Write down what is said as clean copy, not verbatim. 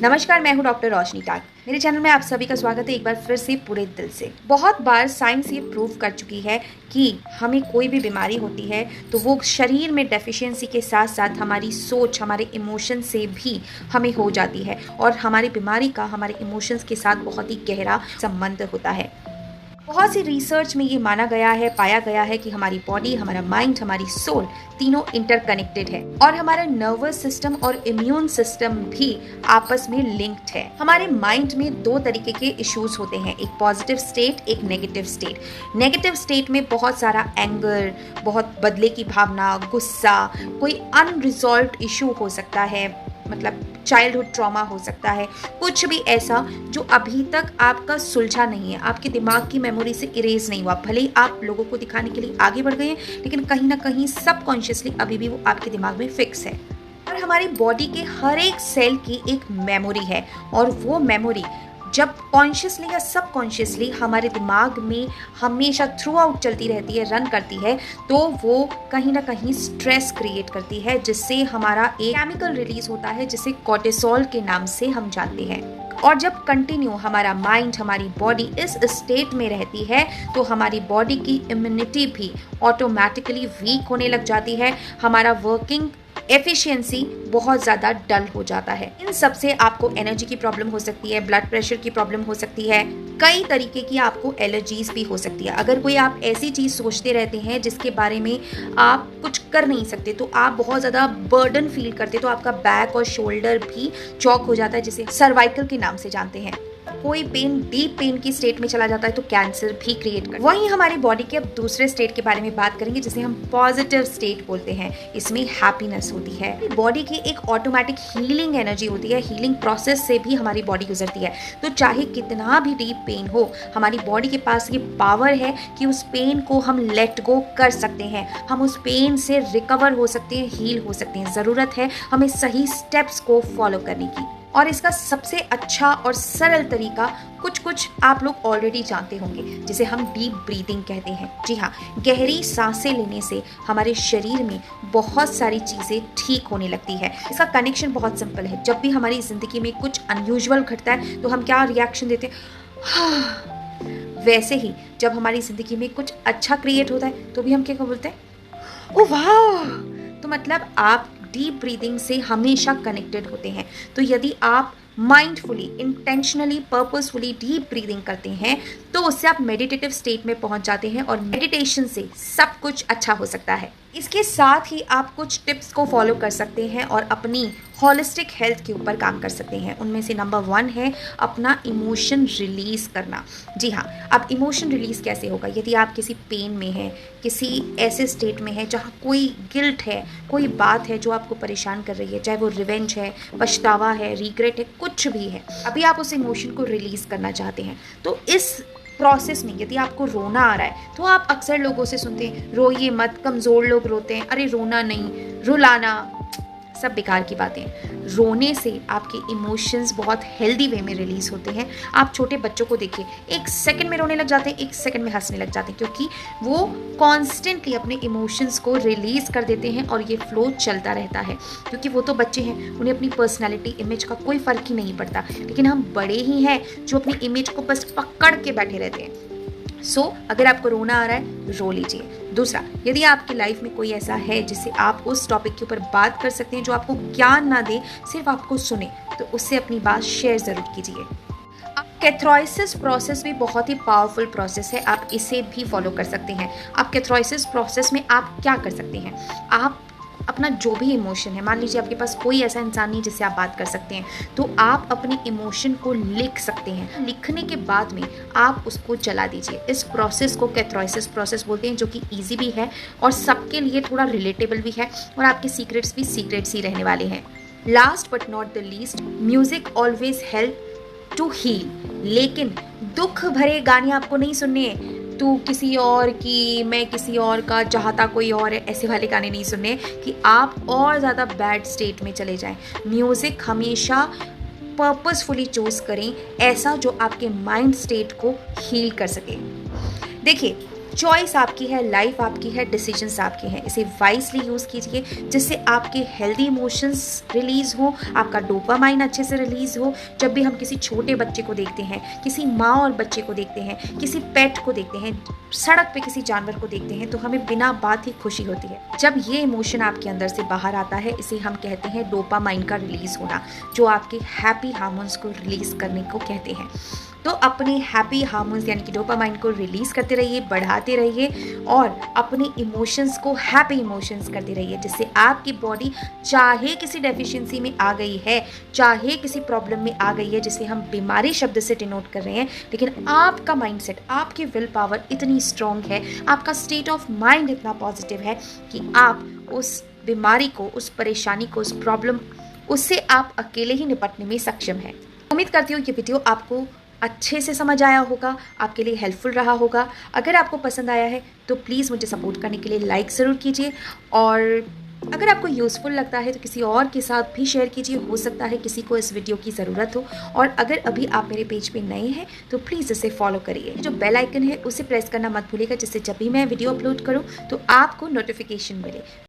नमस्कार, मैं हूं डॉक्टर रोशनी टाक। मेरे चैनल में आप सभी का स्वागत है एक बार फिर से पूरे दिल से। बहुत बार साइंस ये प्रूव कर चुकी है कि हमें कोई भी बीमारी होती है तो वो शरीर में डेफिशिएंसी के साथ साथ हमारी सोच, हमारे इमोशन से भी हमें हो जाती है और हमारी बीमारी का हमारे इमोशंस के साथ बहुत ही गहरा संबंध होता है। बहुत सी रिसर्च में ये माना गया है, पाया गया है कि हमारी बॉडी, हमारा माइंड, हमारी सोल तीनों इंटरकनेक्टेड है और हमारा नर्वस सिस्टम और इम्यून सिस्टम भी आपस में लिंक्ड है। हमारे माइंड में दो तरीके के इश्यूज होते हैं, एक पॉजिटिव स्टेट, एक नेगेटिव स्टेट। नेगेटिव स्टेट में बहुत सारा एंगर, बहुत बदले की भावना, गुस्सा, कोई अनरिजॉल्व्ड इशू हो सकता है, मतलब चाइल्डहुड ट्रॉमा हो सकता है, कुछ भी ऐसा जो अभी तक आपका सुलझा नहीं है, आपके दिमाग की मेमोरी से इरेज नहीं हुआ। भले ही आप लोगों को दिखाने के लिए आगे बढ़ गए हैं, लेकिन कहीं ना कहीं सबकॉन्शियसली अभी भी वो आपके दिमाग में फिक्स है। और हमारी बॉडी के हर एक सेल की एक मेमोरी है और वो मेमोरी जब कॉन्शियसली या सबकॉन्शियसली हमारे दिमाग में हमेशा थ्रू आउट चलती रहती है, रन करती है, तो वो कहीं ना कहीं स्ट्रेस क्रिएट करती है, जिससे हमारा एक केमिकल रिलीज होता है जिसे कोर्टिसोल के नाम से हम जानते हैं। और जब कंटिन्यू हमारा माइंड, हमारी बॉडी इस स्टेट में रहती है तो हमारी बॉडी की इम्यूनिटी भी ऑटोमेटिकली वीक होने लग जाती है, हमारा वर्किंग एफिशिएंसी बहुत ज़्यादा डल हो जाता है। इन सब से आपको एनर्जी की प्रॉब्लम हो सकती है, ब्लड प्रेशर की प्रॉब्लम हो सकती है, कई तरीके की आपको एलर्जीज भी हो सकती है। अगर कोई आप ऐसी चीज़ सोचते रहते हैं जिसके बारे में आप कुछ कर नहीं सकते, तो आप बहुत ज़्यादा बर्डन फील करते, तो आपका बैक और शोल्डर भी चौक हो जाता है, जिसे सर्वाइकल के नाम से जानते हैं। कोई पेन डीप पेन की स्टेट में चला जाता है तो कैंसर भी क्रिएट करता है। वहीं हमारी बॉडी के अब दूसरे स्टेट के बारे में बात करेंगे जिसे हम पॉजिटिव स्टेट बोलते हैं। इसमें हैप्पीनेस होती है, बॉडी की एक ऑटोमेटिक हीलिंग एनर्जी होती है, हीलिंग प्रोसेस से भी हमारी बॉडी गुजरती है। तो चाहे कितना भी डीप पेन हो, हमारी बॉडी के पास ये पावर है कि उस पेन को हम लेट गो कर सकते हैं, हम उस पेन से रिकवर हो सकते हैं, हील हो सकते हैं। ज़रूरत है हमें सही स्टेप्स को फॉलो करने की। और इसका सबसे अच्छा और सरल तरीका कुछ आप लोग ऑलरेडी जानते होंगे, जिसे हम डीप ब्रीदिंग कहते हैं। जी हाँ, गहरी सांसें लेने से हमारे शरीर में बहुत सारी चीज़ें ठीक होने लगती है। इसका कनेक्शन बहुत सिंपल है। जब भी हमारी ज़िंदगी में कुछ अनयूजुअल घटता है तो हम क्या रिएक्शन देते हैं? वैसे ही जब हमारी ज़िंदगी में कुछ अच्छा क्रिएट होता है तो भी हम क्या बोलते हैं? ओह वाह! तो मतलब आप डीप ब्रीदिंग से हमेशा कनेक्टेड होते हैं। तो यदि आप mindfully, intentionally, purposefully deep breathing करते हैं तो उससे आप मेडिटेटिव स्टेट में पहुंच जाते हैं और मेडिटेशन से सब कुछ अच्छा हो सकता है। इसके साथ ही आप कुछ टिप्स को फॉलो कर सकते हैं और अपनी होलिस्टिक हेल्थ के ऊपर काम कर सकते हैं। उनमें से नंबर 1 है अपना इमोशन रिलीज़ करना। जी हाँ, अब इमोशन रिलीज़ कैसे होगा? यदि आप किसी पेन में हैं, किसी ऐसे स्टेट में है जहाँ कोई गिल्ट है, कोई बात है जो आपको परेशान कर रही है, चाहे वो रिवेंज है, पछतावा है, रिग्रेट है, कुछ भी है, अभी आप उस इमोशन को रिलीज़ करना चाहते हैं, तो इस प्रोसेस में यदि आपको रोना आ रहा है तो आप अक्सर लोगों से सुनते हैं, रोइए मत, कमज़ोर लोग रोते हैं, अरे रोना नहीं, रुलाना, सब बेकार की बातें। रोने से आपके इमोशंस बहुत हेल्दी वे में रिलीज़ होते हैं। आप छोटे बच्चों को देखिए, 1 सेकंड में रोने लग जाते हैं, 1 सेकंड में हंसने लग जाते हैं, क्योंकि वो कॉन्स्टेंटली अपने इमोशंस को रिलीज़ कर देते हैं और ये फ्लो चलता रहता है। क्योंकि वो तो बच्चे हैं, उन्हें अपनी पर्सनैलिटी, इमेज का कोई फ़र्क ही नहीं पड़ता, लेकिन हम बड़े ही हैं जो अपनी इमेज को बस पकड़ के बैठे रहते हैं। अगर आपको रोना आ रहा है, रो लीजिए। दूसरा, यदि आपकी लाइफ में कोई ऐसा है जिससे आप उस टॉपिक के ऊपर बात कर सकते हैं, जो आपको ज्ञान ना दे, सिर्फ आपको सुने, तो उससे अपनी बात शेयर ज़रूर कीजिए। कैथारसिस प्रोसेस भी बहुत ही पावरफुल प्रोसेस है, आप इसे भी फॉलो कर सकते हैं। आप कैथारसिस प्रोसेस में आप क्या कर सकते हैं? आप अपना जो भी इमोशन है, मान लीजिए आपके पास कोई ऐसा इंसान नहीं जिससे आप बात कर सकते हैं, तो आप अपने इमोशन को लिख सकते हैं। लिखने के बाद में आप उसको जला दीजिए। इस प्रोसेस को कैथारसिस प्रोसेस बोलते हैं, जो कि ईजी भी है और सबके लिए थोड़ा रिलेटेबल भी है, और आपके सीक्रेट्स भी सीक्रेट्स ही रहने वाले हैं। Last but not the least, music always help to heal. लेकिन दुख भरे गाने आपको नहीं सुनने, तू किसी और की, मैं किसी और का, चाहता कोई और है, ऐसे वाले गाने नहीं सुनने कि आप और ज़्यादा बैड स्टेट में चले जाएं। म्यूज़िक हमेशा पर्पसफुली चूज़ करें, ऐसा जो आपके माइंड स्टेट को हील कर सके। देखिए, चॉइस आपकी है, लाइफ आपकी है, डिसीजंस आपके हैं। इसे वाइसली यूज़ कीजिए जिससे आपके हेल्दी इमोशंस रिलीज़ हो, आपका डोपामाइन अच्छे से रिलीज़ हो। जब भी हम किसी छोटे बच्चे को देखते हैं, किसी माँ और बच्चे को देखते हैं, किसी पेट को देखते हैं, सड़क पे किसी जानवर को देखते हैं, तो हमें बिना बात ही खुशी होती है। जब ये इमोशन आपके अंदर से बाहर आता है, इसे हम कहते हैं डोपामाइन का रिलीज़ होना, जो आपके हैप्पी हार्मोन्स को रिलीज़ करने को कहते हैं। तो अपने हैप्पी हार्मोन्स यानी कि डोपामाइन को रिलीज़ करते रहिए, बढ़ाते रहिए और अपने इमोशंस को हैप्पी इमोशंस करते रहिए, जिससे आपकी बॉडी चाहे किसी डेफिशिएंसी में आ गई है, चाहे किसी प्रॉब्लम में आ गई है, जिसे हम बीमारी शब्द से डिनोट कर रहे हैं, लेकिन आपका माइंडसेट, आपकी विल पावर इतनी स्ट्रांग है, आपका स्टेट ऑफ माइंड इतना पॉजिटिव है कि आप उस बीमारी को, उस परेशानी को, उस प्रॉब्लम, उससे आप अकेले ही निपटने में सक्षम हैं। उम्मीद करती हूँ ये वीडियो आपको अच्छे से समझ आया होगा, आपके लिए हेल्पफुल रहा होगा। अगर आपको पसंद आया है तो प्लीज़ मुझे सपोर्ट करने के लिए लाइक ज़रूर कीजिए, और अगर आपको यूज़फुल लगता है तो किसी और के साथ भी शेयर कीजिए, हो सकता है किसी को इस वीडियो की ज़रूरत हो। और अगर अभी आप मेरे पेज पे नए हैं तो प्लीज़ इसे फॉलो करिए। जो बेल आइकन है उसे प्रेस करना मत भूलिएगा, जिससे जब भी मैं वीडियो अपलोड करूँ तो आपको नोटिफिकेशन मिले।